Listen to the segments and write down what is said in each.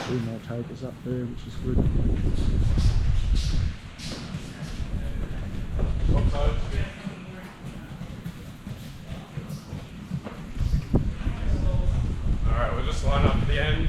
2 more takers up there, which is good. Alright, we'll just line up at the end.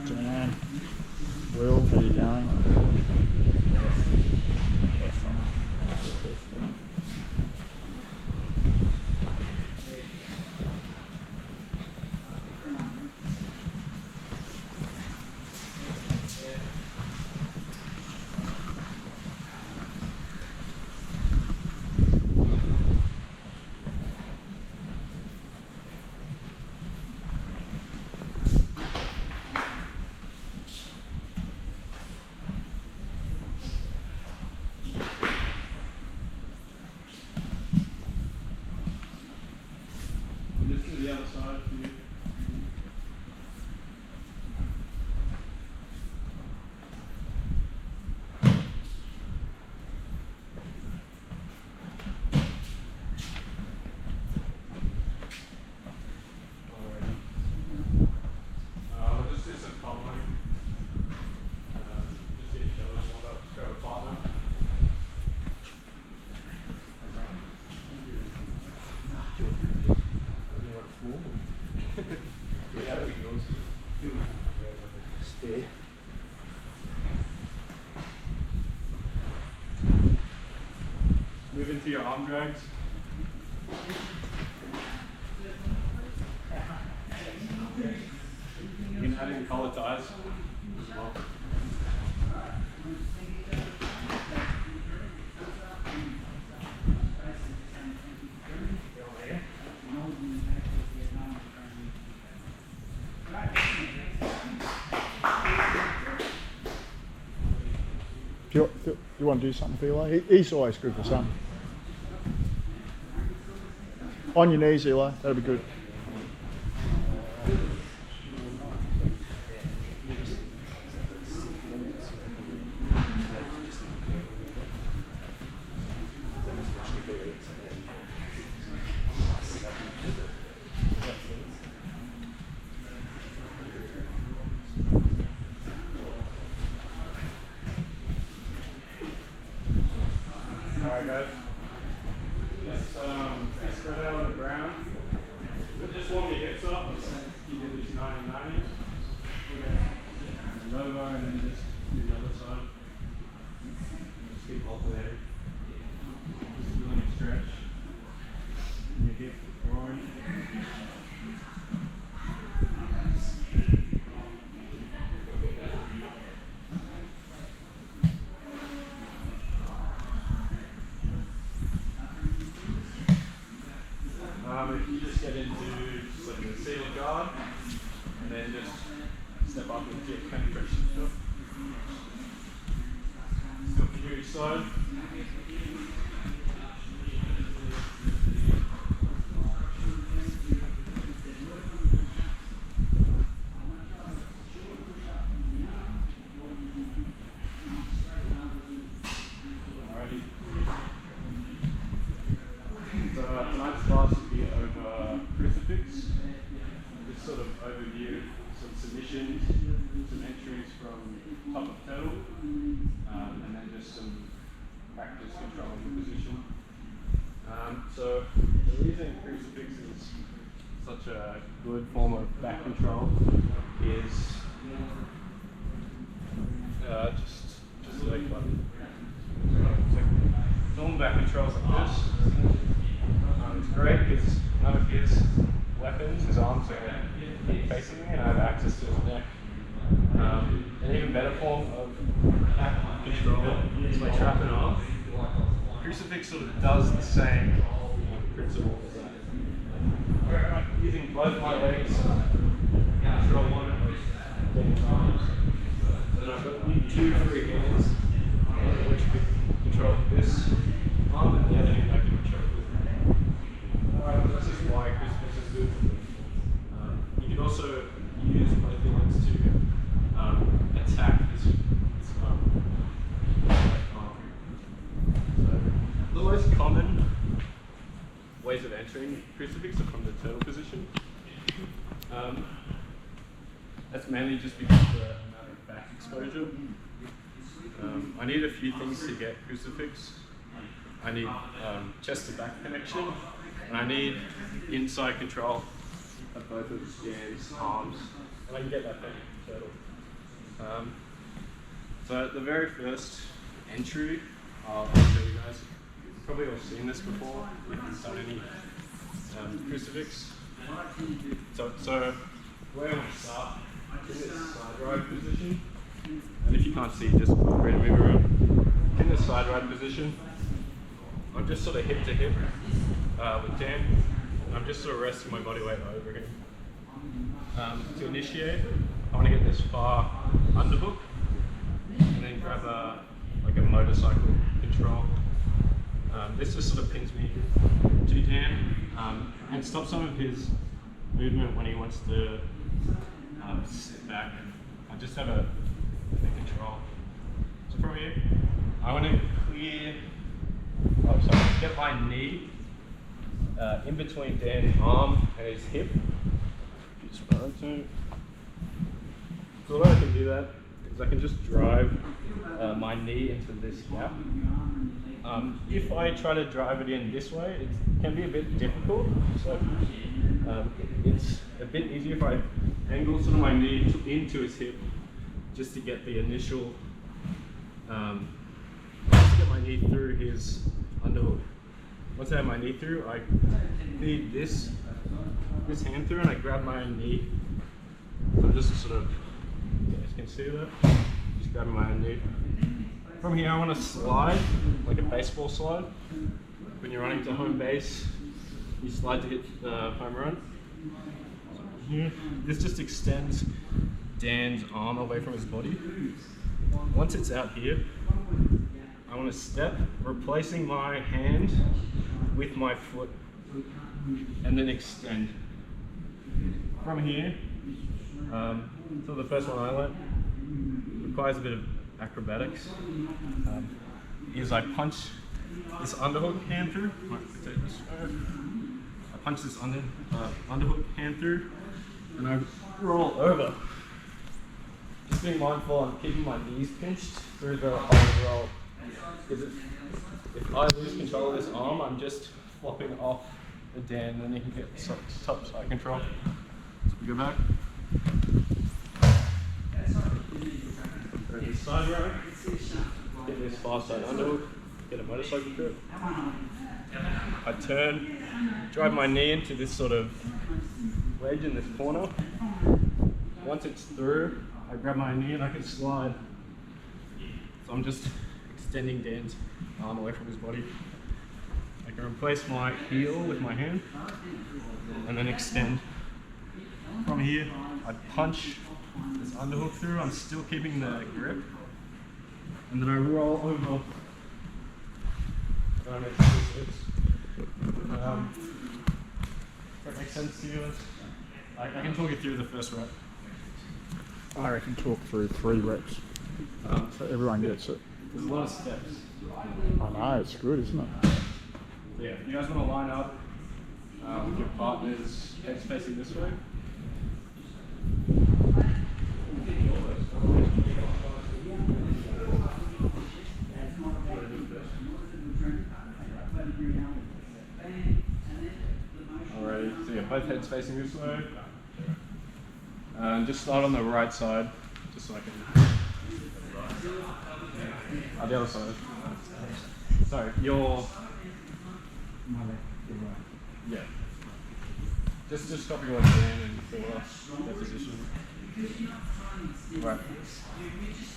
Dan, Will, how are you going? The other side for you. We'll just do some following. Just get each other warmed up, just grab a partner. Move into your arm drags. You can add in collar ties as well. Do you want to do something, Eli? He's always good for something. On your knees, Eli. That'll be good. Alright guys, let's spread out on the ground. Just warm your hips up. You do these 90-90s. Over and then just do the other side. Just keep alternating. Just feeling a stretch in your hip, groin. If you just get into like the seated guard and then just step up and get penetration stuff. Still for each side. Alrighty. So tonight's class will be over reason Crucifix is such a good form of back control is just like normal back controls like this. It's great because none of his weapons, his arms are facing me, and I have access to his neck. An even better form of back control is by trapping off. Crucifix sort of does the same principle as that. Where I'm using both my legs, control one of Dan's arms. And I've got 2 free hands, which can control this arm and the other hand I can control with. This is why Crucifix is good. You can also use both hands to attack this arm. So, the most common ways of entering Crucifix are from the turtle position. That's mainly just because of the amount of back exposure. I need a few things to get Crucifix. I need chest to back connection, and I need inside control of both of Dan's arms, and I can get that from turtle. So the very first entry, I'll show you guys. You've probably all seen this before if you've done any Crucifix. So where I want to start in this side ride position, and if you can't see, just feel free to move around. In this side ride position, I'm just sort of hip to hip with Dan. I'm just sort of resting my body weight over him. To initiate, I want to get this far underhook, and then grab like a motorcycle control. This just sort of pins me to Dan and stops some of his movement when he wants to sit back. I just have a control. So from here, I want to get my knee in between Dan's arm and his hip. So what I can do that is I can just drive my knee into this gap. If I try to drive it in this way, it can be a bit difficult. So it's a bit easier if I angle sort of my knee into his hip, just to get the initial, just to get my knee through his underhook. Once I have my knee through, I feed this hand through, and I grab my knee. So just sort of, you guys can see that. Just grabbing my own knee. From here, I want to slide like a baseball slide. When you're running to home base, you slide to hit the home run. Here, this just extends Dan's arm away from his body. Once it's out here, I want to step, replacing my hand with my foot, and then extend. From here, so the first one I learned requires a bit of acrobatics. Is I punch this underhook hand through. I punch this underhook hand through, and I roll over. Just being mindful, I'm keeping my knees pinched through the whole roll. Because if I lose control of this arm, I'm just flopping off the Dan, and then you can get top side control. So we go back. This side row, get this far side underhook, get a motorcycle grip. I turn, drive my knee into this sort of wedge in this corner. Once it's through, I grab my knee and I can slide. So I'm just extending Dan's arm away from his body. I can replace my heel with my hand and then extend. From here, I punch this underhook through. I'm still keeping the grip, and then I roll over. That makes sense to you? I can talk you through the first rep. I reckon talk through 3 reps so everyone gets it. There's a lot of steps. I know, it's good, isn't it? So yeah, if you guys want to line up with your partners, heads facing this way. both heads facing this way. And just start on the right side, just so I can. The other side. Sorry, your. Yeah. Just copy what you're doing and fill up that position. Right.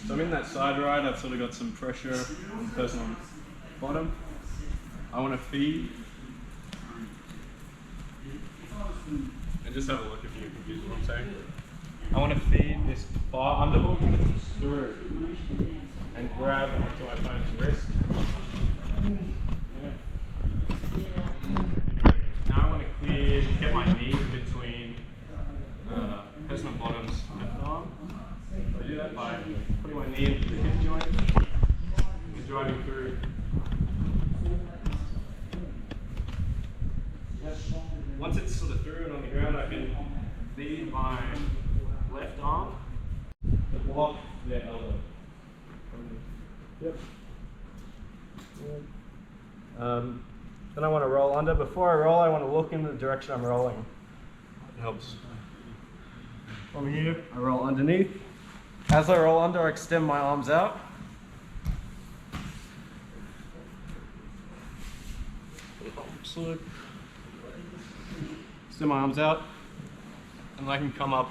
So I'm in that side right, I've sort of got some pressure on the person on the bottom. I want to feed. And just have a look if you're confused what I'm saying. I want to feed this bar underhook through and grab onto my opponent's wrist. Now I want to get my knee between person on bottom's left arm. So I do that by putting my knee into the hip joint and driving through. Once it's sort of through and on the ground, I can lead my left arm to block their elbow. Yep. Then I want to roll under. Before I roll, I want to look in the direction I'm rolling. It helps. From here, I roll underneath. As I roll under, I extend my arms out. Extend my arms out, and I can come up.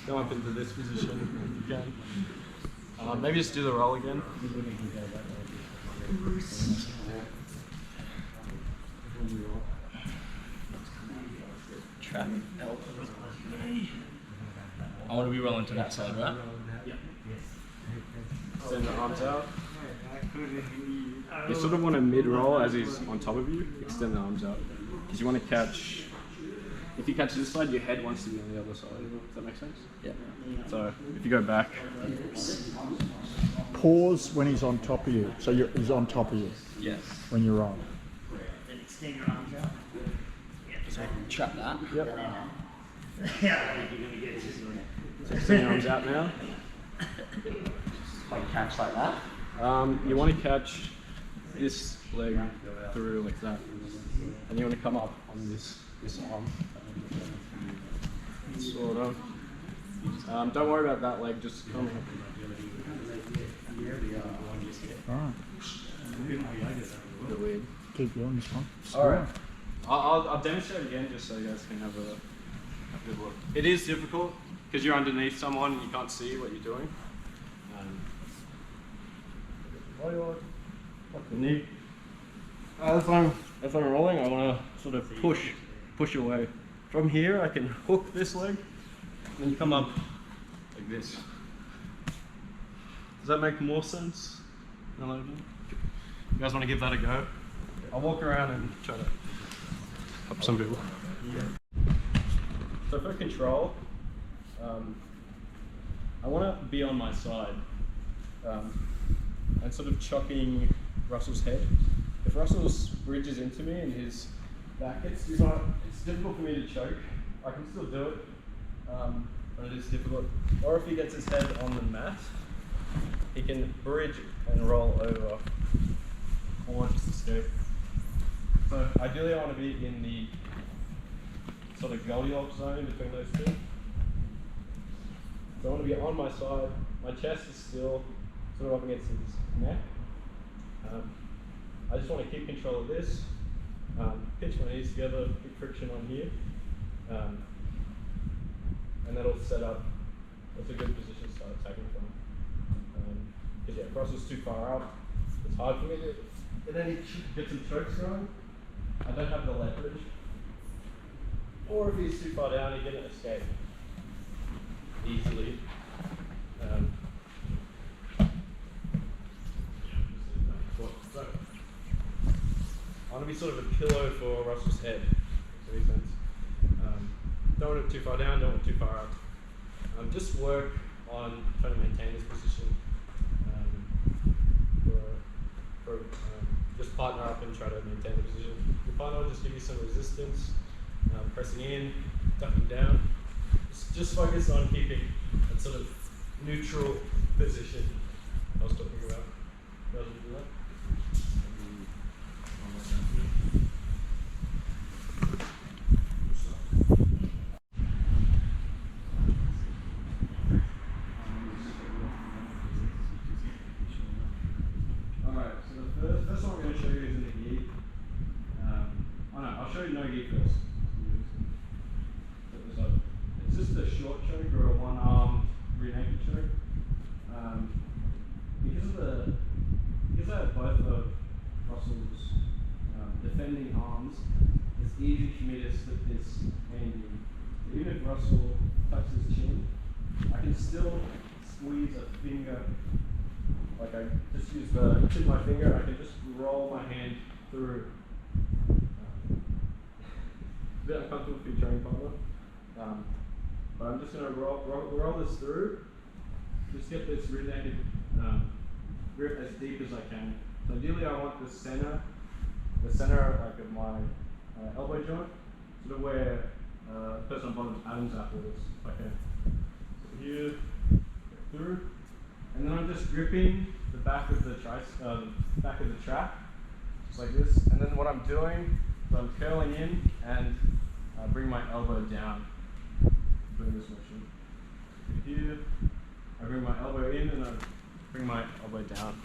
Go up into this position again. Maybe just do the roll again. Trap. I want to be rolling to that side, right? Yeah. Extend the arms out. You sort of want to mid-roll as he's on top of you. Extend the arms out. Because you want to catch... If you catch this side, your head wants to be on the other side. Does that make sense? Yeah. So, if you go back... Pause when he's on top of you. So he's on top of you. Yes. When you roll. Then extend your arms out. So I can trap that. Yep. Yeah, I think you're going to get this one. So extend your arms out now. Like catch like that. You want to catch this leg through like that. And you want to come up on this arm. Sort of. Don't worry about that leg, just come up. Alright. Bit weird. Keep going this one. Alright. I'll demonstrate again just so you guys can have a good look. It is difficult because you're underneath someone and you can't see what you're doing. The knee. As I'm rolling, I want to sort of push away. From here, I can hook this leg and then come up like this. Does that make more sense? You guys want to give that a go? I'll walk around and try to help some people. So for control, I want to be on my side and sort of chocking Russell's head. If Russell's bridges into me and his back gets designed, it's difficult for me to choke. I can still do it, but it is difficult. Or if he gets his head on the mat, he can bridge and roll over or just escape. So ideally I want to be in the sort of Goldilocks zone in between those two. So I want to be on my side, my chest is still sort of up against his neck. I just want to keep control of this, pinch my knees together, big friction on here, and that'll set up, that's a good position to start attacking from. Because yeah, if Russell's too far out, it's hard for me to get some chokes going. I don't have the leverage. Or if he's too far down, he can escape easily. So, I want to be sort of a pillow for Russell's head. Does that make sense? Don't want it too far down, don't want it too far up. Just work on trying to maintain this position. Just partner up and try to maintain the position. Your partner will just give you some resistance, pressing in, ducking down. Just focus on keeping that sort of neutral position I was talking about. You guys will do that? arms, it's easy for me to slip this hand in. Even if Russell touches his chin, I can still squeeze a finger. Like I just use the tip of my finger and I can just roll my hand through. It's a bit uncomfortable for your training partner. But I'm just going to roll this through. Just get this rear naked grip as deep as I can. So ideally I want the center like of my elbow joint, sort of where person on bottom's Adam's apple is, if I can. So here, through, and then I'm just gripping the back of the trap, just like this. And then what I'm doing is I'm curling in and bring my elbow down, doing this motion. Here, I bring my elbow in and I bring my elbow down.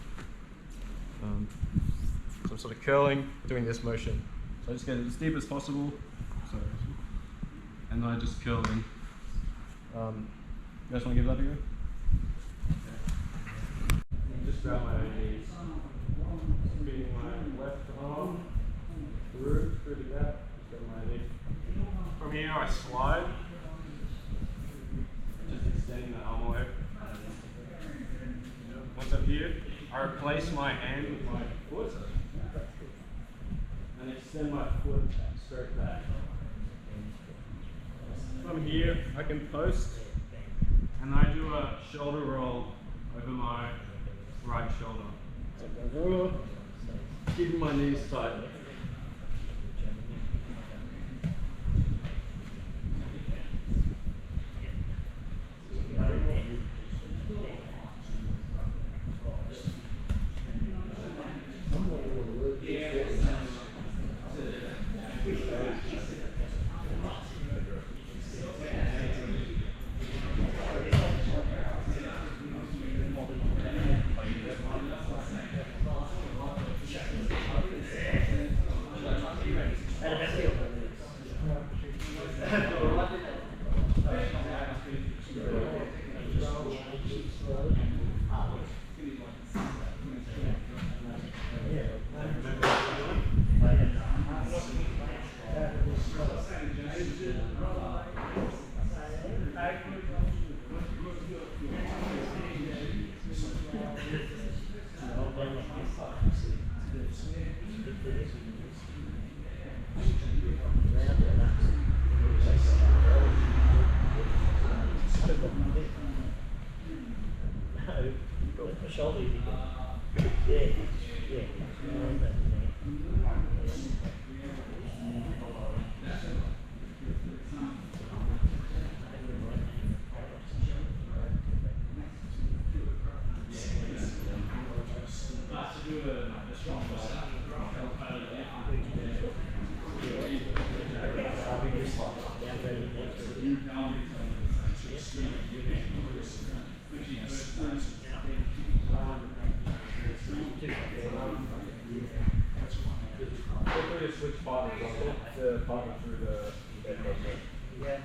So I'm sort of curling, doing this motion. So I just get it as deep as possible. So, and then I just curl in. You guys want to give that a go? Just grab my knees. Feeding my left arm through to that. Just grab my knee. From here I slide. Just extending the arm away. Once I'm here, I replace my hand with my foot and extend my foot straight back. From here, I can post and I do a shoulder roll over my right shoulder. So keeping my knees tight. Shoulder, you can. Yeah. Switch partners, the partner through the bed process. Yeah.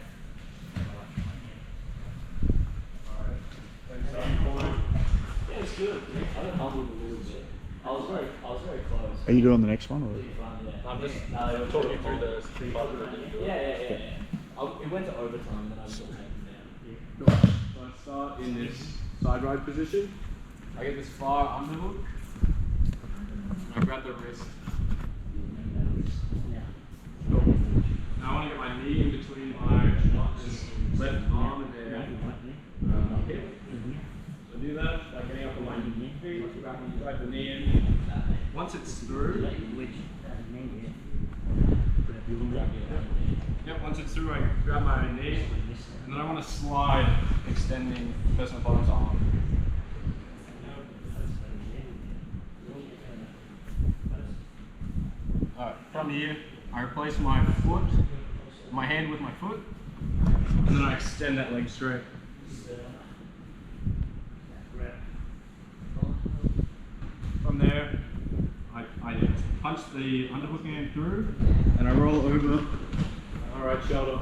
Alright. Thanks, Yeah, it's good. I got humbled a little bit. I was very close. Are you doing the next one? Or? I'm just talking through the street partner. Yeah. We went to overtime and then I was sort of taken down. Cool. So I start in this side ride position. I get this far underhook. I grab the wrist. Cool. Now I want to get my knee in between my left arm and their hip. So do that by getting up on my feet, drag the knee in. Once it's through, once it's through, I grab my knee, and then I want to slide, extending the personal bottom's arm. Alright, from here, I replace my hand with my foot, and then I extend that leg straight. From there, I punch the underhook hand through, and I roll over my right shoulder.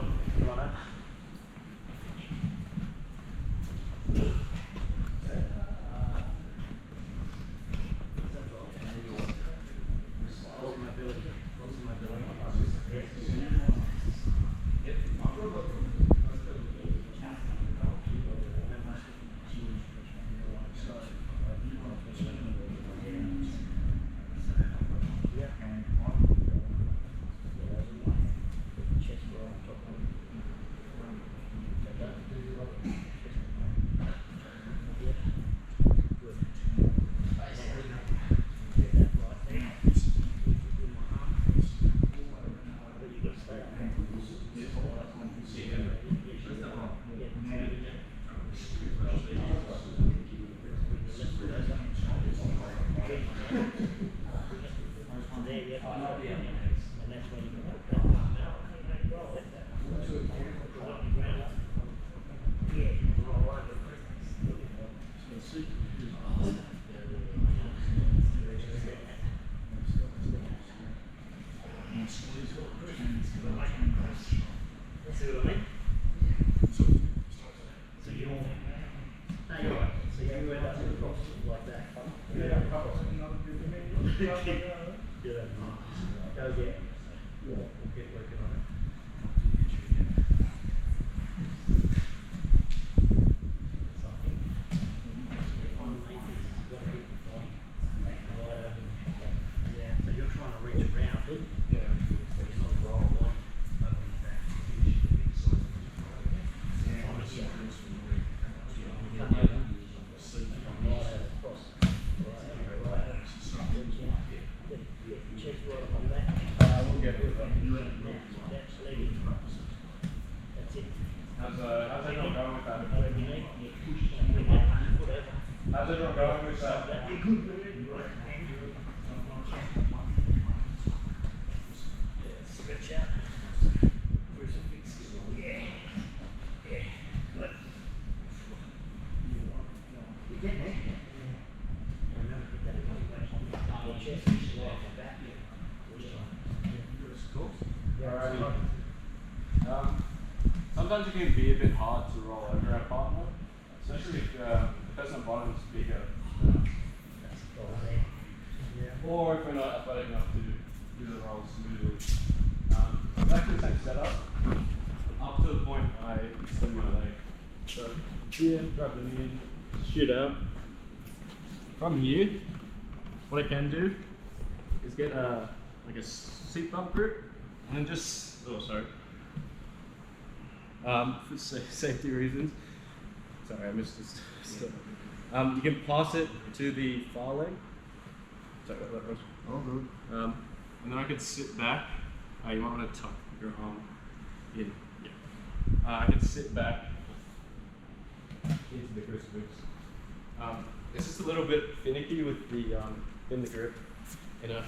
No, you're right. So you end up across like that. Yeah. Go get. We'll get working on it. Yeah, so you're trying to reach around it. Yeah. So you're not rolling over the back. We'll get it. That's it. How's everyone going with that? Whatever you need, you push whatever. How's everyone going with that? Stretch out. Crucifix. Yeah. Yeah. Good. You get there? Remember, get that on your chest. Off the back. Alrighty. Sometimes it can be a bit hard to roll over our partner, especially if the person on bottom is bigger. Or if we're not athletic enough to do the roll smoothly. Exactly the same setup, up to the point I extend my leg. So here, grab the knee, shoot out. From here, what I can do is get like a seat bump grip, and then just, for safety reasons. Sorry, I missed this step. You can pass it to the far leg. Sorry, that was all good. And then I can sit back. You might want to tuck your arm in. Yeah. I can sit back into the crucifix. It's just a little bit finicky with the in the grip in a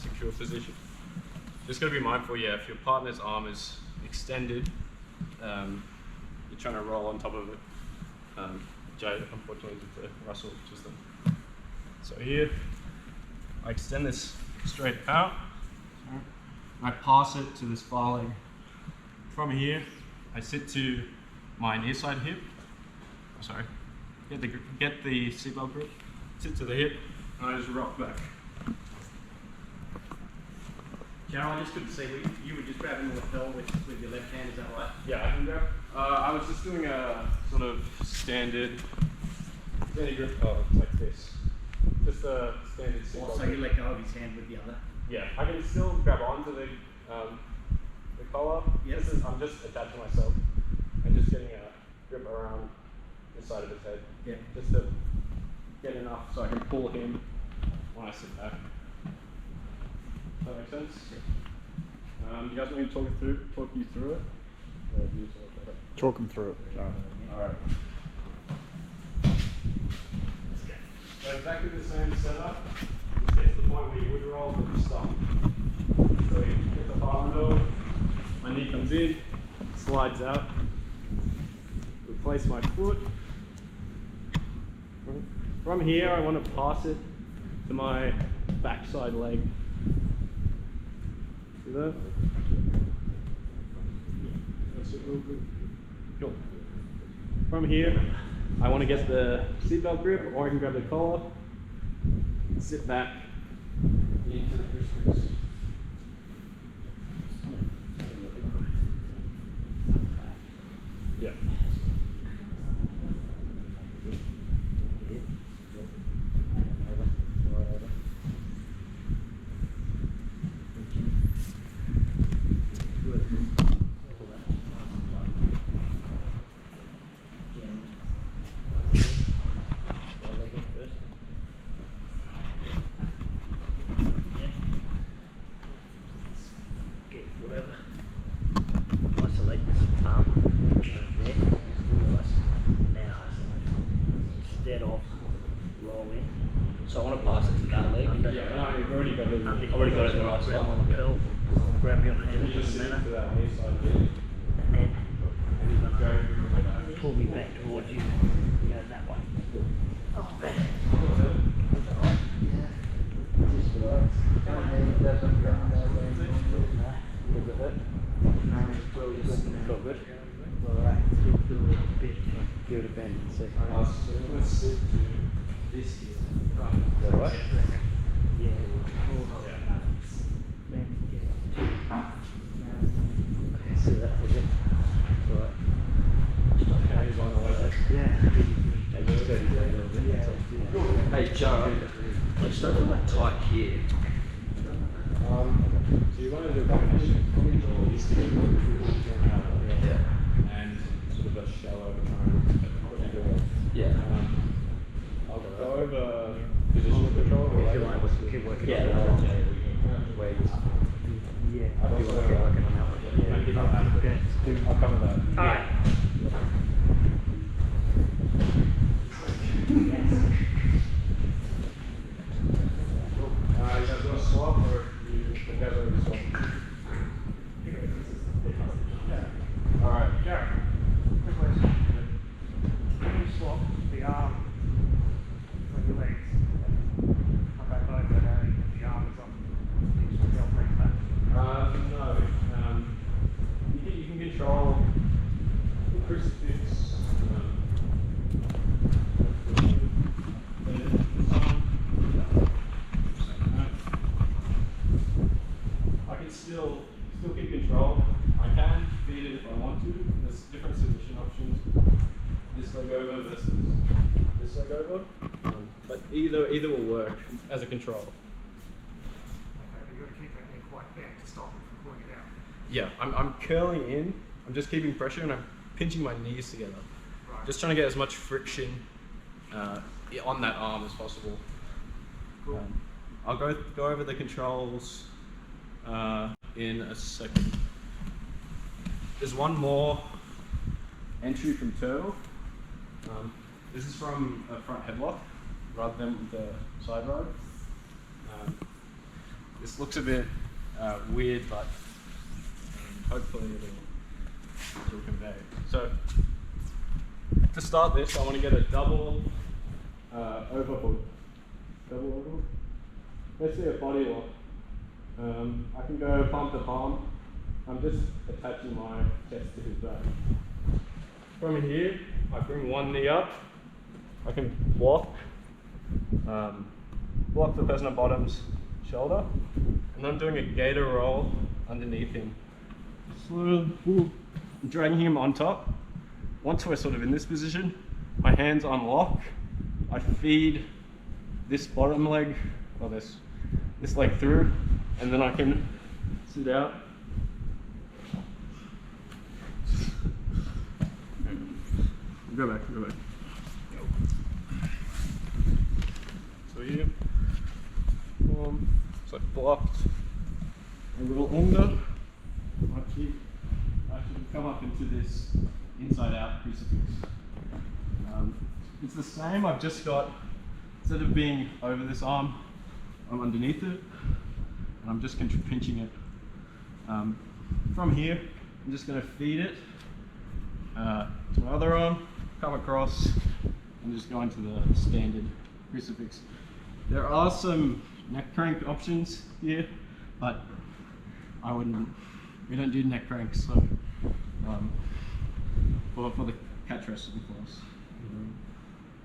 secure position. Just got to be mindful, yeah, if your partner's arm is extended, you're trying to roll on top of it. Joe, unfortunately, did the Russell system. So here, I extend this straight out, and I pass it to this far leg. From here, I sit to my near side hip. Get the seatbelt grip, sit to the hip, and I just rock back. Jarrah, I just couldn't see. You were just grabbing the lapel with your left hand, is that right? Yeah, I can grab. I was just doing a sort of standard grip like this. Just a standard seatbelt. So you let go of his hand with the other? Yeah, I can still grab onto the collar. Yes. I'm just attaching myself and just getting a grip around the side of his head. Yeah. Just to get enough so I can pull him when I sit back. Does that make sense? Yeah. You guys want me to talk you through it? Or do you talk about it? Talk them through it. Alright. So exactly the same setup. Just get to the point where you would roll, but you stop. So you get the bar middle, my knee comes in, slides out, replace my foot. From here, I want to pass it to my backside leg. See that? That's it real good. Cool. From here, I want to get the seatbelt grip, or I can grab the collar, sit back into the crucifix. Yeah. So I want to pass it to that leg. Yeah, no, you've already got it. I've already got it in the right spot. On the curl, grab your hand You just sit and into that knee side here. then pull me back towards you. Go that way. Oh, man. Give it a bend and see. this here. Is that right? Yeah. So that's it. Right. Okay, he's on the way. Yeah. Hey, Jarrah, I just don't feel like tight here. So you want to do a combination of these two, and sort of a shallow triangle. Yeah. I'll go over positional control. If you like, keep working Yeah. on that. Where you Yeah. I've keep also working on that one. I'll cover that. Alright. You guys want to swap or you guys already swap? Alright. Jarrah, quick question. When you swap the arm on your legs, okay, both but the arm is on each of the elbow back. No. You can control the crucifix. I can still keep control. I can feed it if I want to. There's different submission options. This leg over versus this leg over. But either will work as a control. Okay, but you've got to keep that neck quite back to stop it from pulling it out. Yeah, I'm curling in. I'm just keeping pressure and I'm pinching my knees together. Right. Just trying to get as much friction on that arm as possible. Cool. I'll go over the controls in a second. There's one more entry from turtle. This is from a front headlock rather than the side rod. This looks a bit weird, but hopefully it'll convey. So to start this, I want to get a double overhook. Double overhook. Let's see a body lock. I can go palm to palm. I'm just attaching my chest to his back. From here, I bring one knee up. I can block the person at bottom's shoulder, and I'm doing a gator roll underneath him. Slowly dragging him on top. Once we're sort of in this position, my hands unlock. I feed this bottom leg, or this leg through, and then I can sit out. Go back. So here, so blocked a little under. I should come up into this inside out crucifix. It's the same, I've just got, instead of being over this arm, I'm underneath it, and I'm just pinching it. From here, I'm just going to feed it to my other arm, come across, and just go into the standard crucifix. There are some neck crank options here, but we don't do neck cranks, so for the catch wrestling class.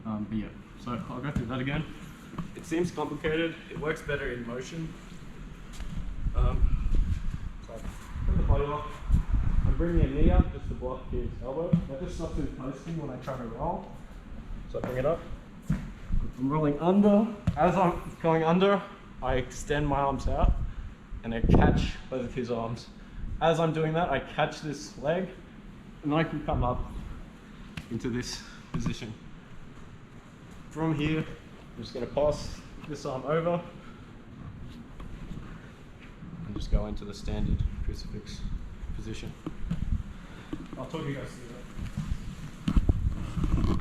But yeah, so I'll go through that again. It seems complicated, it works better in motion. So I put the body lock, I'm bringing a knee up just to block his elbow. That just stops him posting when I try to roll. So I bring it up. I'm rolling under. As I'm going under, I extend my arms out and I catch both of his arms. As I'm doing that, I catch this leg and I can come up into this position. From here, I'm just going to pass this arm over and just go into the standard crucifix position. I'll talk you guys through that.